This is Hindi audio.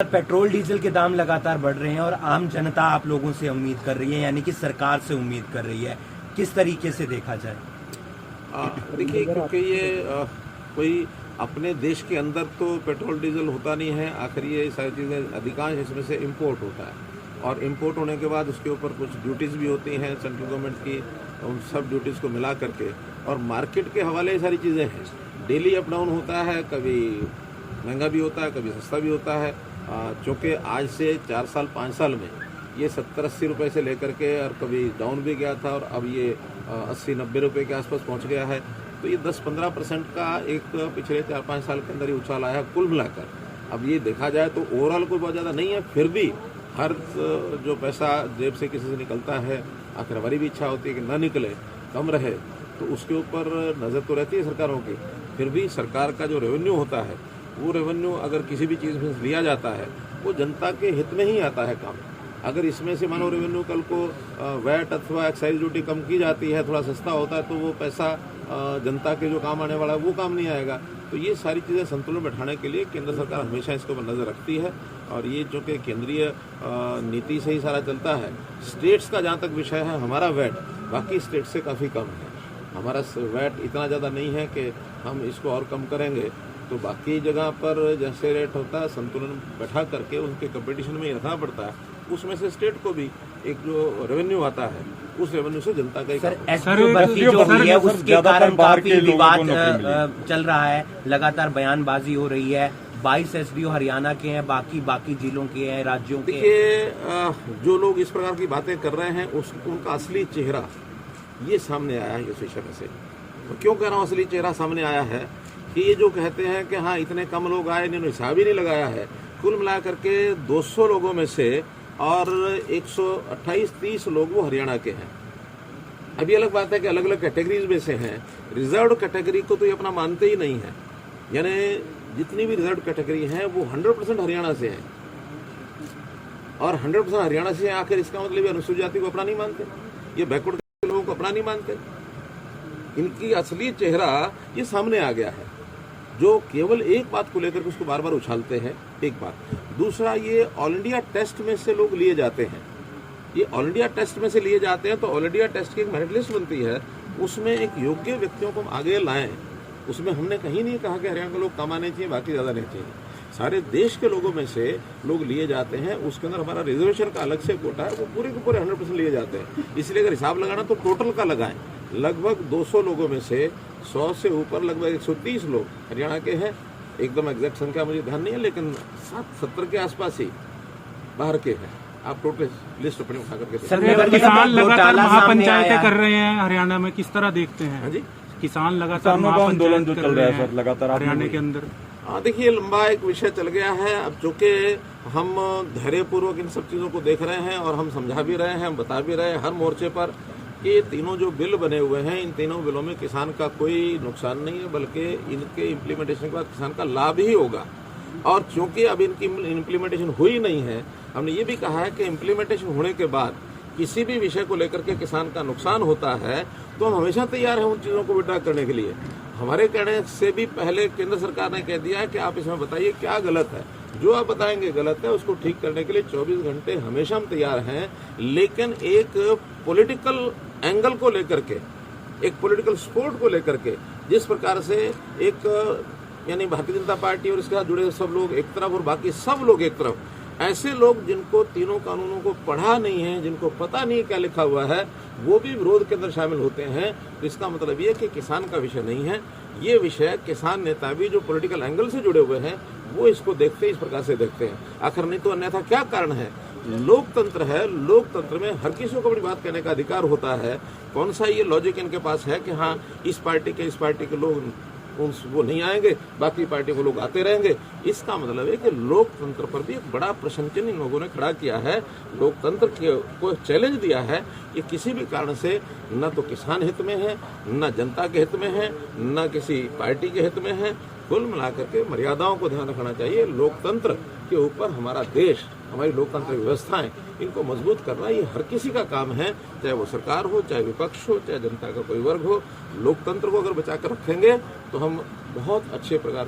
पेट्रोल डीजल के दाम लगातार बढ़ रहे हैं और आम जनता आप लोगों से उम्मीद कर रही है, यानी कि सरकार से उम्मीद कर रही है। किस तरीके से देखा जाए? देखिए, क्योंकि ये कोई अपने देश के अंदर तो पेट्रोल डीजल होता नहीं है। आखिर ये सारी चीज़ें अधिकांश इसमें से इंपोर्ट होता है और इंपोर्ट होने के बाद उसके ऊपर कुछ ड्यूटीज़ भी होती हैं सेंट्रल गवर्नमेंट की। उन सब ड्यूटीज़ को मिला करके और मार्केट के हवाले ये सारी चीज़ें हैं। डेली अप डाउन होता है, कभी महंगा भी होता है, कभी सस्ता भी होता है। चूँकि आज से 4 साल 5 साल में ये 70-80 रुपये से लेकर के और कभी डाउन भी गया था और अब ये 80-90 रुपये के आसपास पहुंच गया है। तो ये 10-15% का एक पिछले 4-5 साल के अंदर ही उछाल आया कुल मिलाकर। अब ये देखा जाए तो ओवरऑल कोई बहुत ज़्यादा नहीं है, फिर भी हर जो पैसा जेब से किसी से निकलता है, आखिर हमारी भी इच्छा होती है कि ना निकले, कम रहे, तो उसके ऊपर नज़र तो रहती है सरकारों की। फिर भी सरकार का जो रेवेन्यू होता है, वो रेवेन्यू अगर किसी भी चीज़ में लिया जाता है वो जनता के हित में ही आता है काम। अगर इसमें से मानो रेवेन्यू कल को वैट अथवा एक्साइज ड्यूटी कम की जाती है, थोड़ा सस्ता होता है, तो वो पैसा जनता के जो काम आने वाला है वो काम नहीं आएगा। तो ये सारी चीज़ें संतुलन बैठाने के लिए केंद्र सरकार हमेशा इसके ऊपर नज़र रखती है और ये जो कि केंद्रीय नीति से ही सारा चलता है। स्टेट्स का जहाँ तक विषय है, हमारा वैट बाकी स्टेट से काफ़ी कम है। हमारा वैट इतना ज़्यादा नहीं है कि हम इसको और कम करेंगे। तो बाकी जगह पर जैसे रेट होता है, संतुलन बैठा करके उनके कंपटीशन में ही रखना पड़ता है। उसमें से स्टेट को भी एक जो रेवेन्यू आता है, उस रेवेन्यू से जनता का भर्ती जो हुई है उसके कारण काफी विवाद चल रहा है, लगातार बयानबाजी हो रही है। 22 एसडीओ हरियाणा के हैं, बाकी जिलों के हैं, राज्यों के। देखिए, जो लोग इस प्रकार की बातें कर रहे हैं उनका असली चेहरा ये सामने आया है इस विषय में से। तो क्यों कह रहा हूँ असली चेहरा सामने आया है कि ये जो कहते हैं कि हाँ इतने कम लोग आए, इन्होंने हिसाब ही नहीं लगाया है। कुल मिलाकर के 200 लोगों में से और 128-30 लोग वो हरियाणा के हैं। अभी अलग बात है कि अलग अलग कैटेगरीज में से हैं। रिजर्व कैटेगरी को तो ये अपना मानते ही नहीं है, यानी जितनी भी रिजर्व कैटेगरी है वो 100% हरियाणा से है और 100% हरियाणा से है। आखिर इसका मतलब ये अनुसूचित जाति को अपना नहीं मानते, ये बैकवर्ड के लोगों को अपना नहीं मानते। इनकी असली चेहरा ये सामने आ गया है, जो केवल एक बात को लेकर के उसको बार बार उछालते हैं। एक बात, दूसरा, ये ऑल इंडिया टेस्ट में से लोग लिए जाते हैं। ये ऑल इंडिया टेस्ट में से लिए जाते हैं तो ऑल इंडिया टेस्ट की एक मेरिट लिस्ट बनती है, उसमें एक योग्य व्यक्तियों को आगे लाएं। उसमें हमने कहीं नहीं कहा कि हरियाणा के लोग कम आने चाहिए, बाकी ज्यादा नहीं चाहिए। सारे देश के लोगों में से लोग लिए जाते हैं। उसके अंदर हमारा रिजर्वेशन का अलग से कोटा है, वो पूरे के पूरे 100% लिए जाते हैं। इसलिए अगर हिसाब लगाना तो टोटल का लगाएं। लगभग 200 लोगों में से 100 से ऊपर लगभग 130 लोग हरियाणा के हैं। एकदम एग्जैक्ट संख्या मुझे ध्यान नहीं है, लेकिन 70 के आसपास ही बाहर के हैं। आप टोटल लिस्ट अपने उठा करके किसान लगातार महापंचायतें कर रहे हैं हरियाणा में, किस तरह देखते हैं? हाँ जी, किसान लगातार आंदोलन जो चल रहा है सर लगातार हरियाणा के अंदर। देखिए, लंबा एक विषय चल गया है। अब चूंकि हम धैर्यपूर्वक इन सब चीज़ों को देख रहे हैं और हम समझा भी रहे हैं, हम बता भी रहे हैं हर मोर्चे पर कि ये तीनों जो बिल बने हुए हैं, इन तीनों बिलों में किसान का कोई नुकसान नहीं है, बल्कि इनके इम्प्लीमेंटेशन के बाद किसान का लाभ ही होगा। और चूंकि अब इनकी इम्प्लीमेंटेशन हुई नहीं है, हमने ये भी कहा है कि इम्प्लीमेंटेशन होने के बाद किसी भी विषय को लेकर के किसान का नुकसान होता है तो हम हमेशा तैयार हैं उन चीज़ों को विड्रॉ करने के लिए। हमारे कहने से भी पहले केंद्र सरकार ने कह दिया है कि आप इसमें बताइए क्या गलत है। जो आप बताएंगे गलत है, उसको ठीक करने के लिए 24 घंटे हमेशा हम तैयार हैं। लेकिन एक पॉलिटिकल एंगल को लेकर के, एक पॉलिटिकल सपोर्ट को लेकर के, जिस प्रकार से एक यानी भारतीय जनता पार्टी और इसके साथ जुड़े सब लोग एक तरफ और बाकी सब लोग एक तरफ, ऐसे लोग जिनको तीनों कानूनों को पढ़ा नहीं है, जिनको पता नहीं क्या लिखा हुआ है, वो भी विरोध के अंदर शामिल होते हैं। तो इसका मतलब ये कि किसान का विषय नहीं है ये विषय। किसान नेता भी जो पॉलिटिकल एंगल से जुड़े हुए हैं वो इसको देखते हैं, इस प्रकार से देखते हैं। आखिर नहीं तो अन्यथा क्या कारण है? लोकतंत्र है, लोकतंत्र में हर किसी को अपनी बात कहने का अधिकार होता है। कौन सा ये लॉजिक इनके पास है कि हाँ इस पार्टी के लोग वो नहीं आएंगे, बाकी पार्टी को लोग आते रहेंगे? इसका मतलब है कि लोकतंत्र पर भी एक बड़ा प्रश्न चिन्ह इन लोगों ने खड़ा किया है। लोकतंत्र को चैलेंज दिया है कि किसी भी कारण से न तो किसान हित में है, न जनता के हित में है, न किसी पार्टी के हित में है। कुल मिलाकर के मर्यादाओं को ध्यान रखना चाहिए। लोकतंत्र के ऊपर हमारा देश, हमारी लोकतांत्रिक व्यवस्थाएं, इनको मजबूत करना ये हर किसी का काम है, चाहे वो सरकार हो, चाहे विपक्ष हो, चाहे जनता का कोई वर्ग हो। लोकतंत्र को अगर बचा कर रखेंगे तो हम बहुत अच्छे प्रकार